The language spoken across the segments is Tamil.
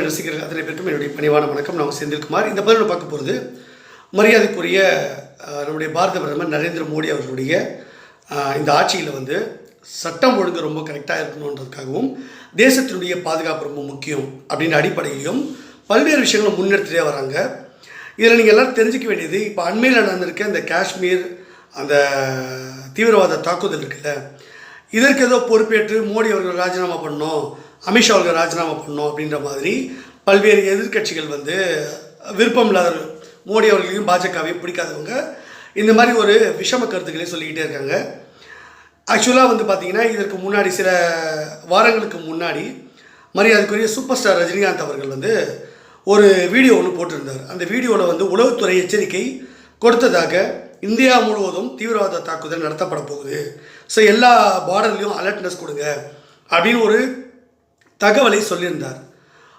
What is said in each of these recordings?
ரசிகர்கள் அத்தனை பேருக்கும் என்னுடைய பணிவான வணக்கம். நான் செந்தில்குமார். இந்த பதிவில் பார்க்க போகிறது மரியாதைக்குரிய நம்முடைய பாரத பிரதமர் நரேந்திர மோடி அவர்களுடைய இந்த ஆட்சியில் சட்டம் ஒழுங்கு ரொம்ப கரெக்டாக இருக்கணுன்றதுக்காகவும் தேசத்தினுடைய பாதுகாப்பு ரொம்ப முக்கியம் அப்படின்ற அடிப்படையிலும் பல்வேறு விஷயங்களும் முன்னெடுத்துட்டே வராங்க. இதில் நீங்கள் எல்லோரும் தெரிஞ்சிக்க வேண்டியது, இப்போ அண்மையில் நடந்திருக்க இந்த காஷ்மீர் அந்த தீவிரவாத தாக்குதல் இருக்குல்ல, இதற்கு ஏதோ பொறுப்பேற்று மோடி அவர்கள் ராஜினாமா பண்ணணும், அமித்ஷா அவர்கள் ராஜினாமா பண்ணணும் அப்படின்ற மாதிரி பல்வேறு எதிர்கட்சிகள் விருப்பம் இல்லாத மோடி அவர்களையும் பாஜகவையும் பிடிக்காதவங்க இந்த மாதிரி ஒரு விஷம கருத்துக்களை சொல்லிக்கிட்டே இருக்காங்க. ஆக்சுவலாக பார்த்தீங்கன்னா இதற்கு முன்னாடி சில வாரங்களுக்கு முன்னாடி மரியாதைக்குரிய சூப்பர் ஸ்டார் ரஜினிகாந்த் அவர்கள் ஒரு வீடியோ ஒன்று போட்டிருந்தார். அந்த வீடியோவில் உளவுத்துறை எச்சரிக்கை கொடுத்ததாக இந்தியா முழுவதும் தீவிரவாத தாக்குதல் நடத்தப்பட போகுது, ஸோ எல்லா பார்டர்லேயும் அலர்ட்னஸ் கொடுங்க அப்படின்னு ஒரு தகவலை சொல்லியிருந்தார்.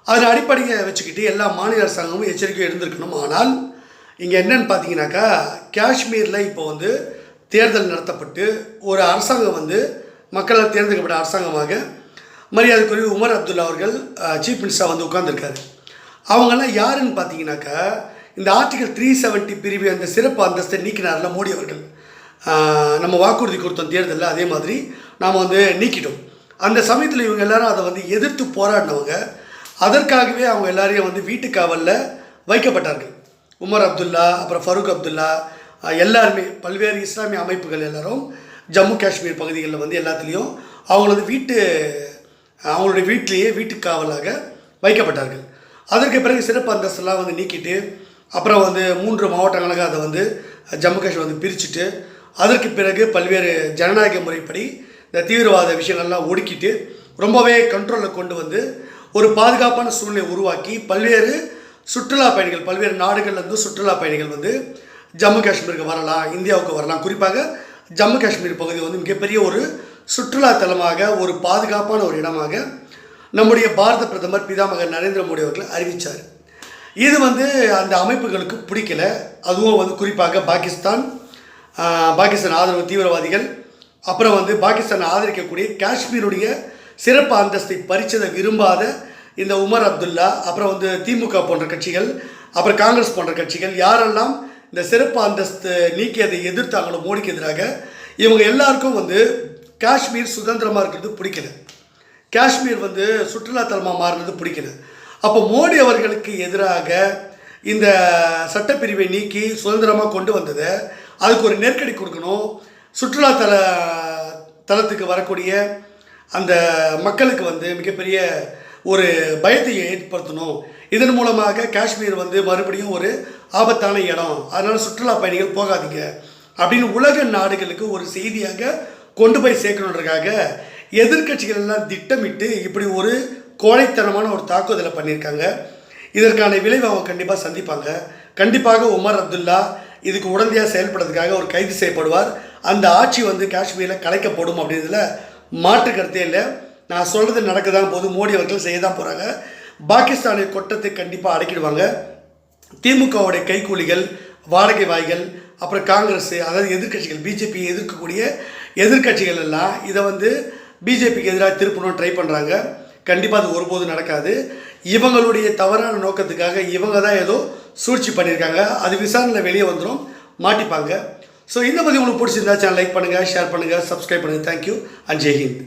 அதன் அடிப்படையை வச்சுக்கிட்டு எல்லா மாநில அரசாங்கமும் எச்சரிக்கை இருந்திருக்கணும். ஆனால் இங்கே என்னன்னு பார்த்தீங்கன்னாக்கா, காஷ்மீரில் இப்போ தேர்தல் நடத்தப்பட்டு ஒரு அரசாங்கம் மக்களால் தேர்ந்தெடுக்கப்பட்ட அரசாங்கமாக மரியாதைக்குரிய உமர் அப்துல்லா அவர்கள் சீஃப் மினிஸ்டராக உட்கார்ந்துருக்காரு. அவங்கெல்லாம் யாருன்னு பார்த்தீங்கன்னாக்கா, இந்த ஆர்டிகல் 370 பிரிவு அந்த சிறப்பு அந்தஸ்தை நீக்கினார்ல மோடி அவர்கள். நம்ம வாக்குறுதி கொடுத்தோம் தேர்தலில், அதே மாதிரி நாம் நீக்கிட்டோம். அந்த சமயத்தில் இவங்க எல்லாரும் அதை எதிர்த்து போராடினவங்க. அதற்காகவே அவங்க எல்லாரையும் வீட்டு காவலில் வைக்கப்பட்டார்கள். உமர் அப்துல்லா, அப்புறம் ஃபருக் அப்துல்லா, எல்லாருமே பல்வேறு இஸ்லாமிய அமைப்புகள் எல்லாரும் ஜம்மு காஷ்மீர் பகுதிகளில் எல்லாத்துலேயும் அவங்களுடைய வீட்டிலேயே வீட்டு காவலாக வைக்கப்பட்டார்கள். அதற்கு பிறகு சிறப்பு அந்தஸ்தெல்லாம் நீக்கிட்டு அப்புறம் 3 மாவட்டங்களாக அதை ஜம்மு காஷ்மீர் பிரிச்சுட்டு அதற்கு பிறகு பல்வேறு ஜனநாயக முறைப்படி இந்த தீவிரவாத விஷயங்கள்லாம் ஒடுக்கிட்டு ரொம்பவே கண்ட்ரோலில் கொண்டு ஒரு பாதுகாப்பான சூழ்நிலை உருவாக்கி பல்வேறு சுற்றுலா பயணிகள் பல்வேறு நாடுகள்லேருந்து சுற்றுலா பயணிகள் ஜம்மு காஷ்மீருக்கு வரலாம், இந்தியாவுக்கு வரலாம். குறிப்பாக ஜம்மு காஷ்மீர் பகுதி மிகப்பெரிய ஒரு சுற்றுலா தலமாக, ஒரு பாதுகாப்பான ஒரு இடமாக நம்முடைய பாரத பிரதமர் பிதாமகர் நரேந்திர மோடி அவர்கள் அறிவித்தார். இது அந்த அமைப்புகளுக்கு பிடிக்கல. அதுவும் குறிப்பாக பாகிஸ்தான் ஆதரவு தீவிரவாதிகள், அப்புறம் பாகிஸ்தான் ஆதரிக்கக்கூடிய காஷ்மீருடைய சிறப்பு அந்தஸ்தை பறிச்சதை விரும்பாத இந்த உமர் அப்துல்லா, அப்புறம் திமுக போன்ற கட்சிகள், அப்புறம் காங்கிரஸ் போன்ற கட்சிகள் யாரெல்லாம் இந்த சிறப்பு அந்தஸ்து நீக்கியதை எதிர்த்தாங்களோ மோடிக்கு எதிராக, இவங்க எல்லாருக்கும் காஷ்மீர் சுதந்திரமாக இருக்கிறது பிடிக்கல, காஷ்மீர் சுற்றுலாத்தலமாக மாறினது பிடிக்கல. அப்போ மோடி அவர்களுக்கு எதிராக இந்த சட்டப்பிரிவை நீக்கி சுதந்திரமாக கொண்டு வந்ததை அதுக்கு ஒரு நெருக்கடி கொடுக்கணும், சுற்றுலா தலத்துக்கு வரக்கூடிய அந்த மக்களுக்கு மிகப்பெரிய ஒரு பயத்தை ஏற்படுத்தணும். இதன் மூலமாக காஷ்மீர் மறுபடியும் ஒரு ஆபத்தான இடம், அதனால் சுற்றுலா பயணிகள் போகாதீங்க அப்படின்னு உலக நாடுகளுக்கு ஒரு செய்தியாக கொண்டு போய் சேர்க்கணுன்றதுக்காக எதிர்கட்சிகள் எல்லாம் திட்டமிட்டு இப்படி ஒரு கோழைத்தனமான ஒரு தாக்குதலை பண்ணியிருக்காங்க. இதற்கான விளைவை அவங்க கண்டிப்பாக சந்திப்பாங்க. கண்டிப்பாக உமர் அப்துல்லா இதுக்கு உடனடியாக செயல்படுறதுக்காக ஒரு கைது செய்யப்படுவார். அந்த ஆட்சி காஷ்மீரில் கலைக்கப்படும் அப்படின்றதுல மாற்று கருத்தே இல்லை. நான் சொல்கிறது நடக்க தான் போது, மோடி அவர்கள் செய்ய தான் போகிறாங்க. பாகிஸ்தானை கொட்டத்தை கண்டிப்பாக அடக்கிடுவாங்க. திமுகவுடைய கைக்கூலிகள், வாடகை வாய்கள், அப்புறம் காங்கிரஸ், அதாவது எதிர்கட்சிகள், பிஜேபி எதிர்க்கக்கூடிய எதிர்கட்சிகள் எல்லாம் இதை பிஜேபிக்கு எதிராக திருப்பணும்னு ட்ரை பண்ணுறாங்க. கண்டிப்பாக அது ஒருபோதும் நடக்காது. இவங்களுடைய தவறான நோக்கத்துக்காக இவங்க தான் ஏதோ சூழ்ச்சி பண்ணியிருக்காங்க. அது விசாரணையில் வெளியே வந்துடும், மாட்டிப்பாங்க. ஸோ இந்த பதிவு உங்களுக்கு பிடிச்சிருந்தா சேனல் லைக் பண்ணுங்கள், ஷேர் பண்ணுங்கள், சப்ஸ்கிரைப் பண்ணுங்கள். Thank you and Jai Hind.